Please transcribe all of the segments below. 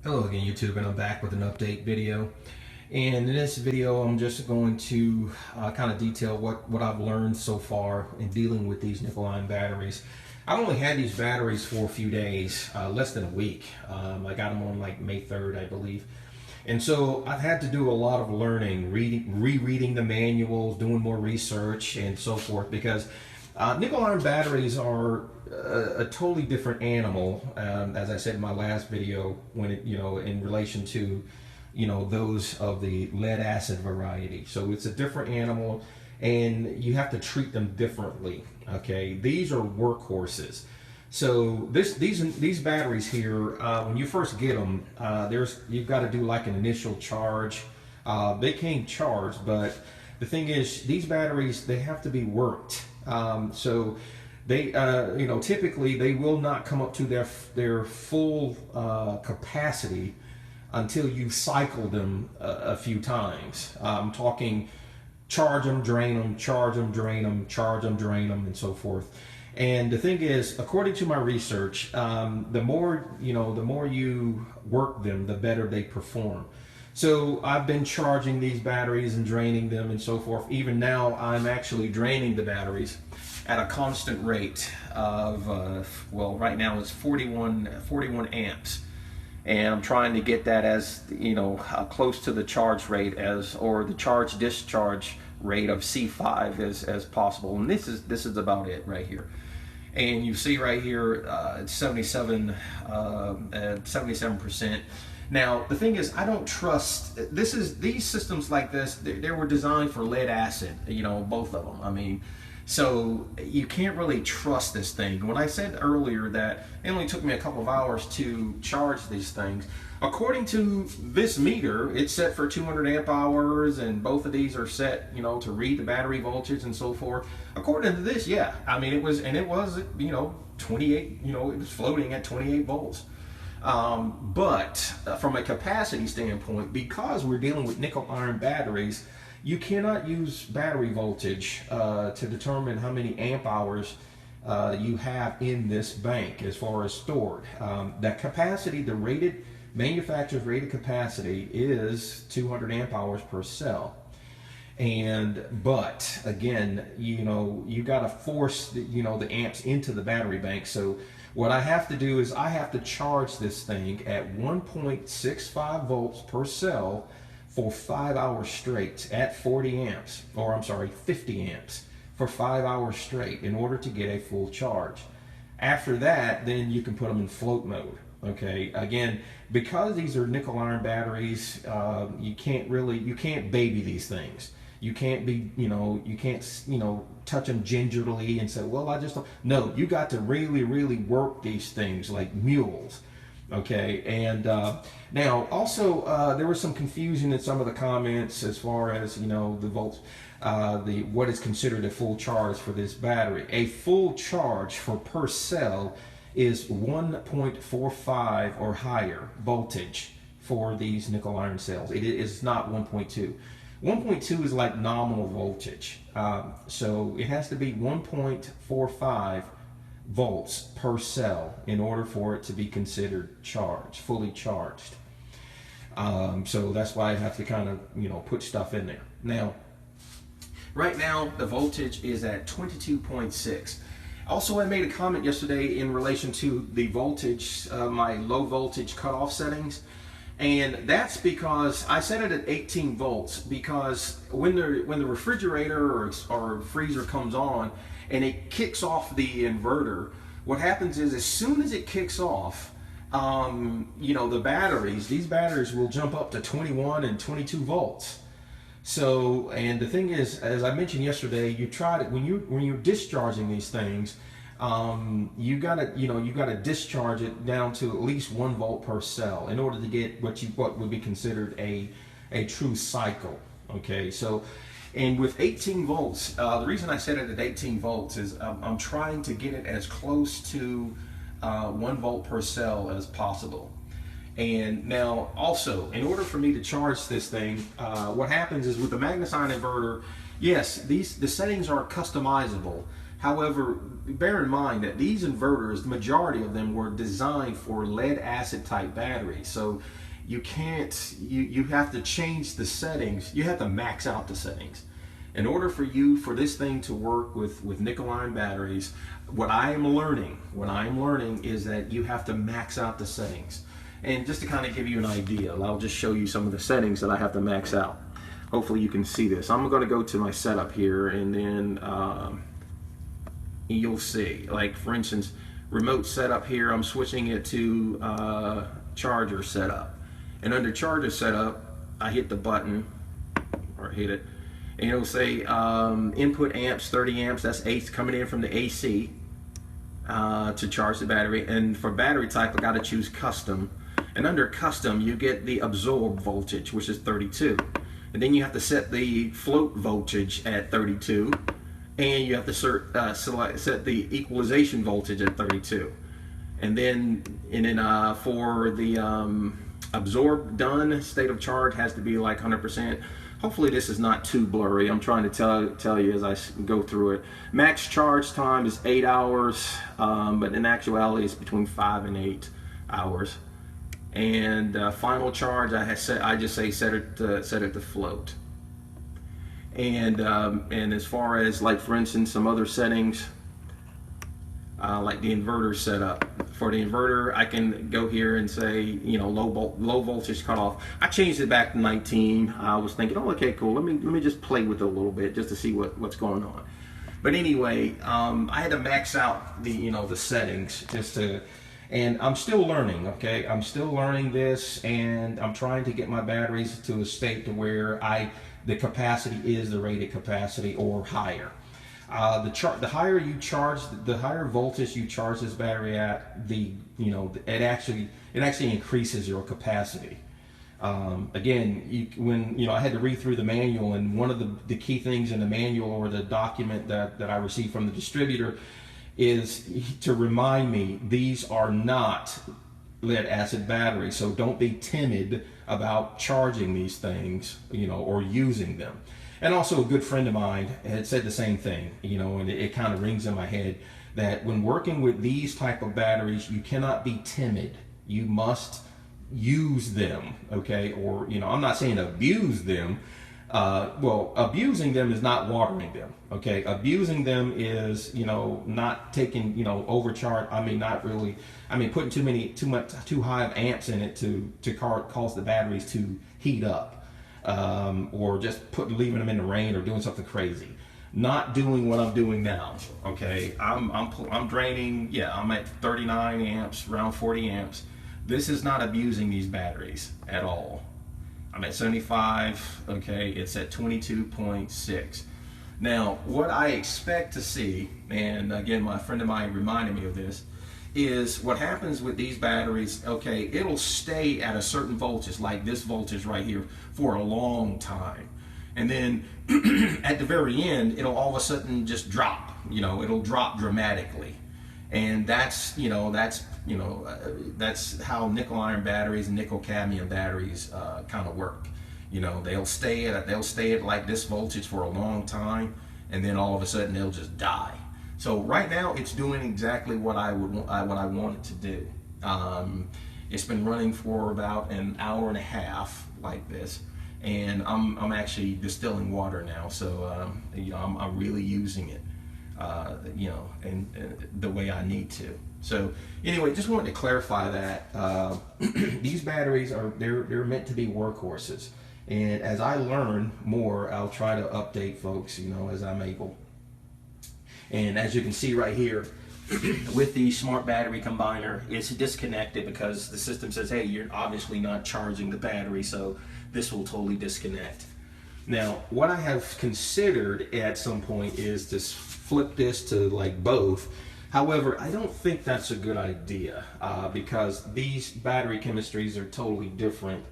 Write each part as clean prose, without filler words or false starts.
Hello again, YouTube, and I'm back with an update video. And in this video, I'm just going to kind of detail what I've learned so far in dealing with these nickel-ion batteries. I've only had these batteries for a few days, less than a week. I got them on like May 3rd, I believe. And so I've had to do a lot of learning, rereading the manuals, doing more research, and so forth, because nickel-iron batteries are a totally different animal, as I said in my last video, when it, in relation to, those of the lead acid variety. So it's a different animal, and you have to treat them differently. Okay, these are workhorses. So these batteries here, when you first get them, you've got to do like an initial charge. They came charged, but the thing is, these batteries, they have to be worked. So they, typically they will not come up to their full capacity until you've cycled them a few times. I'm talking charge them, drain them, charge them, drain them, charge them, drain them, and so forth. And the thing is, according to my research, the more you work them, the better they perform. So I've been charging these batteries and draining them and so forth. Even now, I'm actually draining the batteries at a constant rate of, well, right now it's 41 amps. And I'm trying to get that as, close to the charge rate or the charge discharge rate of C5 as possible. And this is about it right here. And you see right here, it's 77%. Now, the thing is, I don't trust, these systems like this, they were designed for lead acid, both of them. I mean, so you can't really trust this thing. When I said earlier that it only took me a couple of hours to charge these things, according to this meter, it's set for 200 amp hours, and both of these are set, to read the battery voltage and so forth. According to this, yeah, I mean, it was 28, it was floating at 28 volts. But from a capacity standpoint, because we're dealing with nickel iron batteries, you cannot use battery voltage to determine how many amp hours you have in this bank as far as stored. That capacity, the manufacturer's rated capacity is 200 amp hours per cell. But again, you got to force the amps into the battery bank. So what I have to do is I have to charge this thing at 1.65 volts per cell for 5 hours straight at 40 amps, or I'm sorry, 50 amps for 5 hours straight in order to get a full charge. After that, then you can put them in float mode. Okay, again, because these are nickel iron batteries, you can't baby these things. You can't touch them gingerly and say, well, I just don't. No, you got to really, really work these things like mules. Okay, and now also there was some confusion in some of the comments as far as the volts, what is considered a full charge for this battery. A full charge for per cell is 1.45 or higher voltage for these nickel iron cells. It is not 1.2. 1.2 is like nominal voltage, so it has to be 1.45 volts per cell in order for it to be considered fully charged. So that's why I have to kind of put stuff in there. Now, right now the voltage is at 22.6. Also, I made a comment yesterday in relation to the voltage, my low voltage cutoff settings. And that's because I set it at 18 volts, because when the refrigerator or freezer comes on and it kicks off the inverter, what happens is as soon as it kicks off, these batteries will jump up to 21 and 22 volts. So, and the thing is, as I mentioned yesterday, you try to, when you're discharging these things, you gotta discharge it down to at least 1 volt per cell in order to get what would be considered a true cycle. Okay, so, and with 18 volts, the reason I set it at 18 volts is I'm trying to get it as close to 1 volt per cell as possible. And now also, in order for me to charge this thing, what happens is with the Magnus ion inverter, yes, the settings are customizable. However, bear in mind that these inverters, the majority of them were designed for lead acid type batteries. So you can't, you have to change the settings. You have to max out the settings. In order for this thing to work with nickel ion batteries, what I am learning is that you have to max out the settings. And just to kind of give you an idea, I'll just show you some of the settings that I have to max out. Hopefully you can see this. I'm going to go to my setup here, and then you'll see, like for instance, remote setup here, I'm switching it to charger setup. And under charger setup, I hit the button, or hit it, and it'll say input amps, 30 amps, that's coming in from the AC to charge the battery. And for battery type, I got to choose custom. And under custom, you get the absorb voltage, which is 32. And then you have to set the float voltage at 32. And you have to set the equalization voltage at 32. And then for the absorb done, state of charge has to be like 100%. Hopefully this is not too blurry. I'm trying to tell you as I go through it. Max charge time is 8 hours, but in actuality it's between 5 and 8 hours. And final charge, I just say set it to float. And as far as, like for instance, some other settings, like the inverter setup. For the inverter, I can go here and say, you know, low voltage cutoff. I changed it back to 19. I was thinking, oh, okay, cool. Let me just play with it a little bit just to see what's going on. But anyway, I had to max out the settings just to. And I'm still learning, okay? I'm still learning this, and I'm trying to get my batteries to a state to where the capacity is the rated capacity or higher. The higher you charge, the higher voltage you charge this battery at, it actually increases your capacity. Again, I had to read through the manual, and one of the key things in the manual or the document that I received from the distributor is to remind me these are not lead acid batteries, so don't be timid about charging these things, or using them. And also a good friend of mine had said the same thing, and it kind of rings in my head that when working with these type of batteries, you cannot be timid. You must use them, okay? Or, I'm not saying abuse them. Abusing them is not watering them, okay? Abusing them is, not taking, overcharge. Putting too high of amps in it to cause the batteries to heat up, or just leaving them in the rain or doing something crazy. Not doing what I'm doing now, okay? I'm draining, I'm at 39 amps, around 40 amps. This is not abusing these batteries at all. I'm at 75, okay, it's at 22.6. Now, what I expect to see, and again, my friend of mine reminded me of this, is what happens with these batteries, okay, it'll stay at a certain voltage, like this voltage right here, for a long time. And then at the very end, it'll all of a sudden just drop, it'll drop dramatically. And that's how nickel iron batteries and nickel cadmium batteries kind of work. They'll stay at like this voltage for a long time, and then all of a sudden they'll just die. So right now it's doing exactly what I want it to do. It's been running for about an hour and a half like this, and I'm actually distilling water now. So I'm really using it. And the way I need to. So anyway, just wanted to clarify that these batteries they're meant to be workhorses. And as I learn more, I'll try to update folks, as I'm able. And as you can see right here, with the smart battery combiner, it's disconnected because the system says, hey, you're obviously not charging the battery, so this will totally disconnect. Now, what I have considered at some point is to flip this to like both. However, I don't think that's a good idea because these battery chemistries are totally different.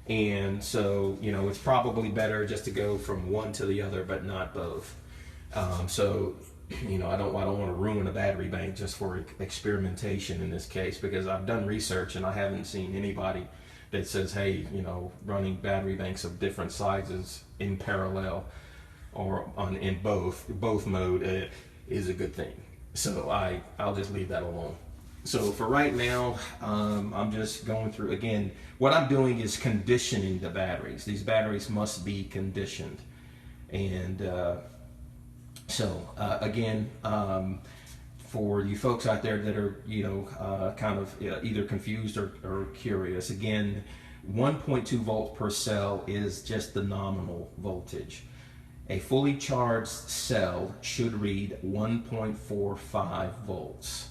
And so, it's probably better just to go from one to the other, but not both. I don't want to ruin a battery bank just for experimentation in this case, because I've done research and I haven't seen anybody that says, hey, running battery banks of different sizes in parallel or in both mode, is a good thing. So I'll just leave that alone. So for right now, I'm just going through, again, what I'm doing is conditioning the batteries. These batteries must be conditioned. And again, for you folks out there that are, kind of either confused or curious, again, 1.2 volts per cell is just the nominal voltage. A fully charged cell should read 1.45 volts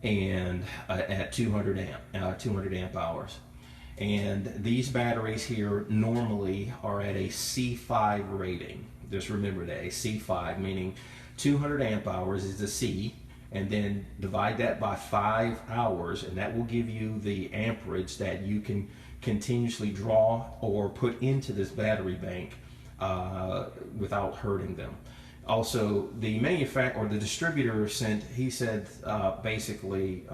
and at 200 amp hours. And these batteries here normally are at a C5 rating. Just remember that, a C5, meaning 200 amp hours is the C, and then divide that by 5 hours, and that will give you the amperage that you can continuously draw or put into this battery bank without hurting them. Also, the manufacturer or the distributor he said basically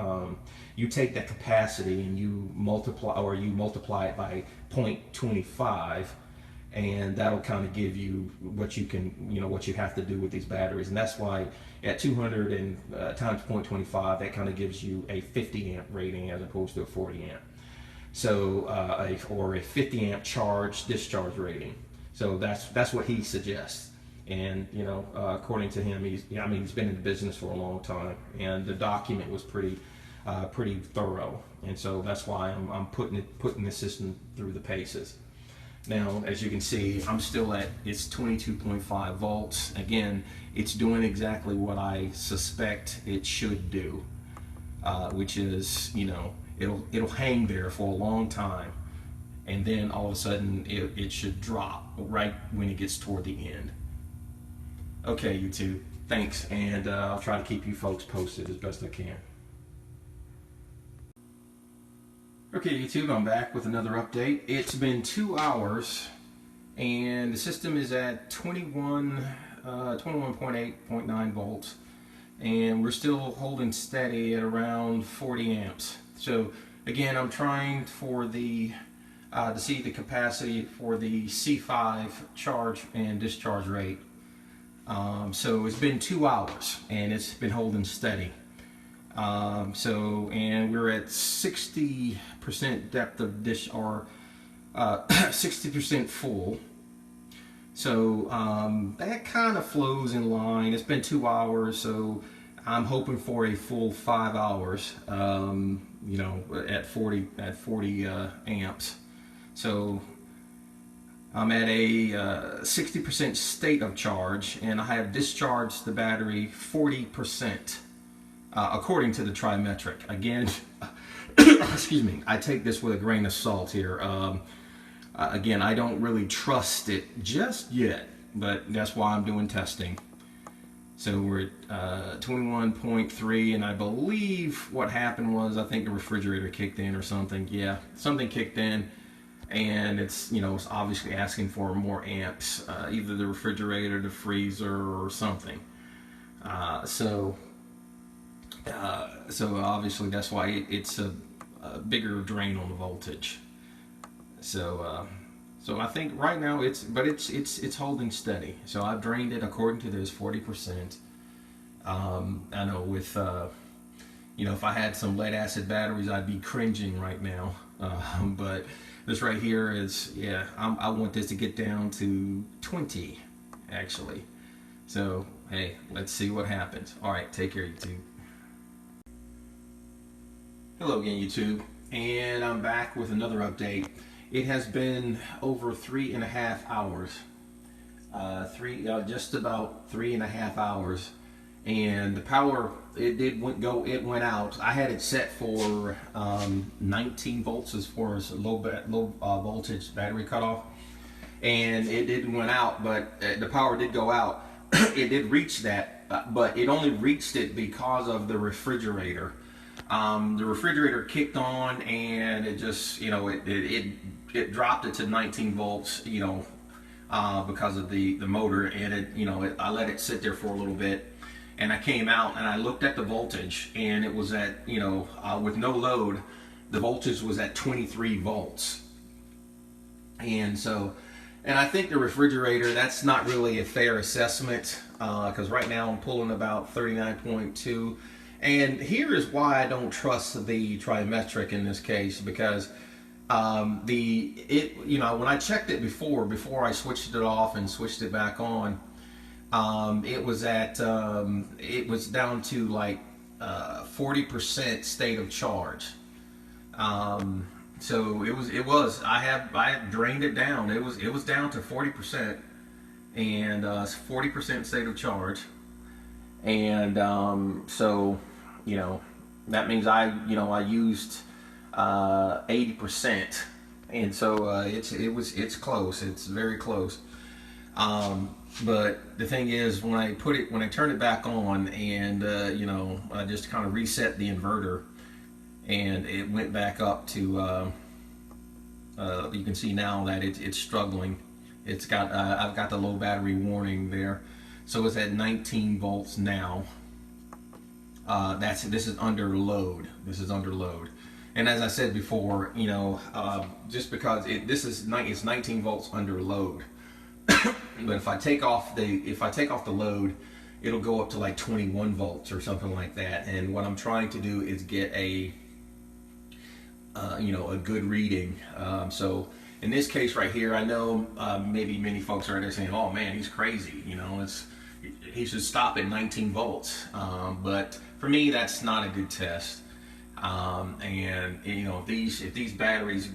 you take that capacity and you multiply it by 0.25, and that'll kind of give you what you can, what you have to do with these batteries. And that's why at 200 and times 0.25, that kind of gives you a 50 amp rating as opposed to a 40 amp. So or a 50 amp discharge rating. So that's what he suggests. And according to him, he's been in the business for a long time, and the document was pretty thorough. And so that's why I'm putting the system through the paces. Now, as you can see, I'm still at, it's 22.5 volts. Again, it's doing exactly what I suspect it should do, which is, it'll hang there for a long time, and then all of a sudden it should drop right when it gets toward the end. Okay, YouTube, thanks, and I'll try to keep you folks posted as best I can. Okay, YouTube, I'm back with another update. It's been 2 hours, and the system is at 21.8.9 volts, and we're still holding steady at around 40 amps. So again, I'm trying for the to see the capacity for the C5 charge and discharge rate. So it's been 2 hours and it's been holding steady. And we're at 60% depth of dish, or 60% full. So that kind of flows in line. It's been 2 hours, so I'm hoping for a full 5 hours. At 40 amps. So I'm at a 60% state of charge, and I have discharged the battery 40%, according to the trimetric. Again, excuse me, I take this with a grain of salt here. Again, I don't really trust it just yet, but that's why I'm doing testing. So we're at 21.3, and I believe what happened was, I think the refrigerator kicked in or something. Yeah, something kicked in, and it's it's obviously asking for more amps, either the refrigerator, the freezer, or something. So obviously that's why it's a bigger drain on the voltage. So I think right now it's holding steady. So I've drained it according to this 40%. I know with if I had some lead acid batteries, I'd be cringing right now. But this right here is, I want this to get down to 20 actually. So hey, let's see what happens. All right, take care, YouTube. Hello again, YouTube, and I'm back with another update. It has been over 3.5 hours, just about 3.5 hours, and the power it went out. I had it set for 19 volts as far as low voltage battery cutoff, and it didn't went out, but the power did go out. It did reach that, but it only reached it because of the refrigerator. The refrigerator kicked on, and it just, it dropped it to 19 volts, because of the motor, and I let it sit there for a little bit, and I came out and I looked at the voltage, and it was at, with no load, the voltage was at 23 volts. And so And I think the refrigerator, that's not really a fair assessment, because right now I'm pulling about 39.2. And here is why I don't trust the trimetric in this case, because when I checked it before I switched it off and switched it back on, it was down to like 40% state of charge. So I drained it down. It was down to 40% and 40% state of charge. And so, that means I used 80%, and so it's close. It's very close. But the thing is, when I turn it back on, and I just kind of reset the inverter, and it went back up to. You can see now that it's struggling. It's got I've got the low battery warning there, so it's at 19 volts now. This is under load. This is under load. And as I said before, just because it's 19 volts under load, but if I take off the load, it'll go up to like 21 volts or something like that. And what I'm trying to do is get a good reading. So in this case right here, I know maybe many folks are there saying, "Oh man, he's crazy." He should stop at 19 volts. But for me, that's not a good test. And if these batteries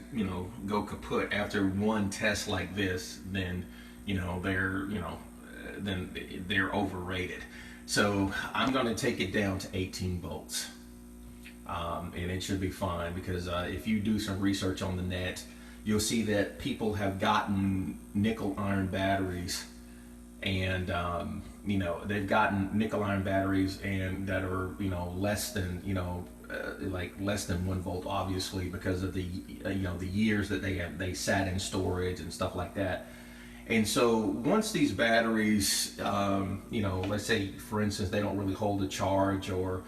go kaput after one test like this, then they're overrated. So I'm going to take it down to 18 volts, and it should be fine, because if you do some research on the net, you'll see that people have gotten nickel iron batteries, and they've gotten nickel iron batteries and that are less than less than 1 volt, obviously, because of the the years that they sat in storage and stuff like that. And so once these batteries, let's say for instance they don't really hold a charge, or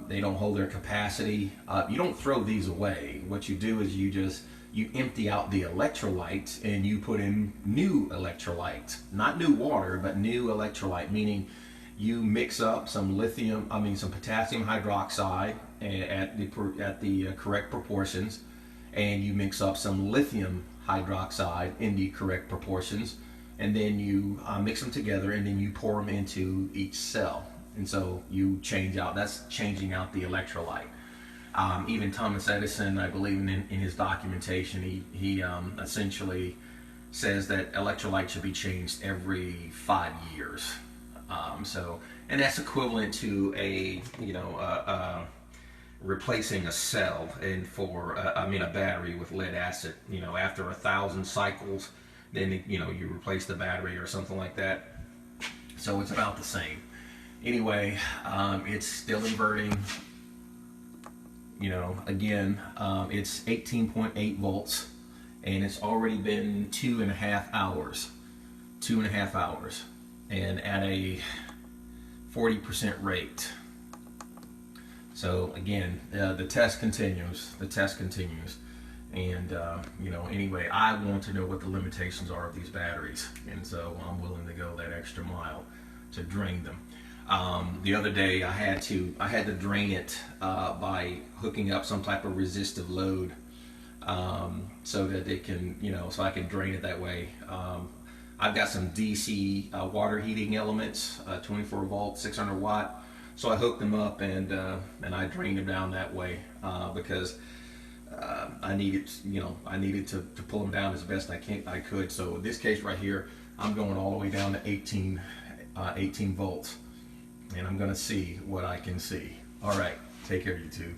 they don't hold their capacity, you don't throw these away. What you do is you empty out the electrolyte and you put in new electrolyte, not new water, but new electrolyte, meaning you mix up some potassium hydroxide at the correct proportions, and you mix up some lithium hydroxide in the correct proportions, and then you mix them together, and then you pour them into each cell. And so that's changing out the electrolyte. Even Thomas Edison, I believe in his documentation, he essentially says that electrolyte should be changed every 5 years. And that's equivalent to replacing a cell, and a battery with lead acid. After 1,000 cycles, then you replace the battery or something like that. So it's about the same. Anyway, it's still inverting. Again, it's 18.8 volts, and it's already been 2.5 hours. 2.5 hours. And at a 40% rate. So again, the test continues. And anyway, I want to know what the limitations are of these batteries, and so I'm willing to go that extra mile to drain them. The other day I had to drain it by hooking up some type of resistive load, so that it can, so I can drain it that way. I've got some DC water heating elements, 24 volt, 600 watt. So I hooked them up, and I drained them down that way, because I needed to pull them down as best I could. So in this case right here, I'm going all the way down to 18 volts, and I'm going to see what I can see. All right, take care, YouTube.